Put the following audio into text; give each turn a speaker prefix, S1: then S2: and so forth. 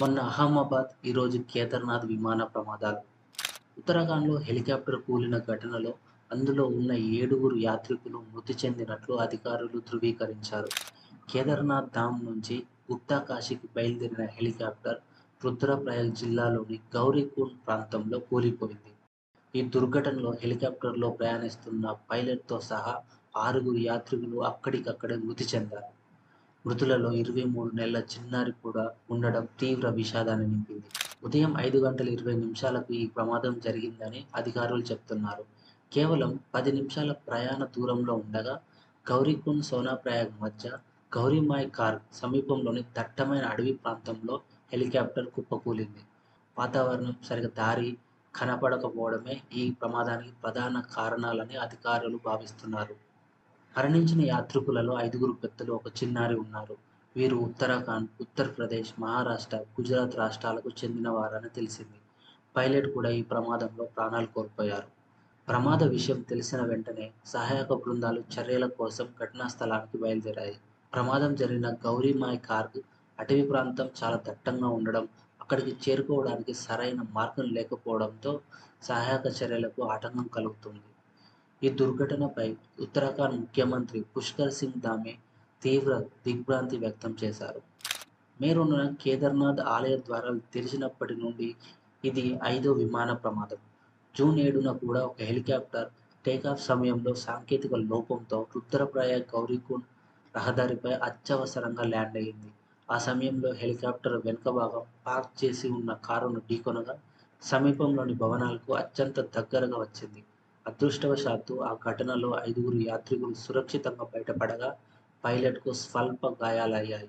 S1: మొన్న అహ్మదాబాద్, ఈరోజు కేదార్నాథ్ విమాన ప్రమాదాలు. ఉత్తరాఖండ్‌లో హెలికాప్టర్ కూలిన ఘటనలో అందులో ఉన్న 7గురు యాత్రికులు మృతి చెందినట్లు అధికారులు ధృవీకరించారు. కేదార్నాథ్ ధామ్ నుంచి గుప్తాకాశీకి బయలుదేరిన హెలికాప్టర్ రుద్రప్రయాగ్ జిల్లాలోని గౌరీకుండ్ ప్రాంతంలో కూలిపోయింది. ఈ దుర్ఘటనలో హెలికాప్టర్‌లో ప్రయాణిస్తున్న పైలట్‌తో సహా 6గురు యాత్రికులు అక్కడికక్కడే మృతి చెందారు. మృతులలో 23 నెలల చిన్నారి కూడా ఉండడం తీవ్ర విషాదాన్ని నింపింది. ఉదయం 5:20 ఈ ప్రమాదం జరిగిందని అధికారులు చెప్తున్నారు. కేవలం 10 నిమిషాల ప్రయాణ దూరంలో ఉండగా గౌరీకుండ్, సోనాప్రయాగ్ మధ్య గౌరీమాయ్ ఖార్గ్ సమీపంలోని దట్టమైన అడవి ప్రాంతంలో హెలికాప్టర్ కుప్పకూలింది. వాతావరణం సరిగా దారి కనపడకపోవడమే ఈ ప్రమాదానికి ప్రధాన కారణాలని అధికారులు భావిస్తున్నారు. మరణించిన యాత్రికులలో 5గురు పెద్దలు, ఒక చిన్నారి ఉన్నారు. వీరు ఉత్తరాఖండ్, ఉత్తరప్రదేశ్, మహారాష్ట్ర, గుజరాత్ రాష్ట్రాలకు చెందినవారని తెలిసింది. పైలట్ కూడా ఈ ప్రమాదంలో ప్రాణాలు కోల్పోయారు. ప్రమాద విషయం తెలిసిన వెంటనే సహాయక బృందాలు చర్యల కోసం ఘటనా స్థలానికి బయలుదేరాయి. ప్రమాదం జరిగిన గౌరీమాయ్ ఖార్గ్ అటవీ ప్రాంతం చాలా దట్టంగా ఉండడం, అక్కడికి చేరుకోవడానికి సరైన మార్గం లేకపోవడంతో సహాయక చర్యలకు ఆటంకం కలుగుతుంది. ఈ దుర్ఘటనపై ఉత్తరాఖండ్ ముఖ్యమంత్రి పుష్కర్ సింగ్ ధామీ తీవ్ర దిగ్భ్రాంతి వ్యక్తం చేశారు. మే 2న కేదార్నాథ్ ఆలయ ద్వారాలు తెరిచినప్పటి నుండి ఇది 5వ విమాన ప్రమాదం. జూన్ 7న కూడా ఒక హెలికాప్టర్ టేకాఫ్ సమయంలో సాంకేతిక లోపంతో రుద్రప్రయాగ్ గౌరీకుండ్ రహదారిపై అత్యవసరంగా ల్యాండ్ అయింది. ఆ సమయంలో హెలికాప్టర్ వెనుక భాగం పార్క్ చేసి ఉన్న కారును ఢీకొనగా సమీపంలోని భవనాలకు అత్యంత దగ్గరగా వచ్చింది. అదృష్టవశాత్తు ఆ ఘటనలో 5గురు యాత్రికులు సురక్షితంగా బయటపడగా పైలట్‌కు స్వల్ప గాయాలయ్యాయి.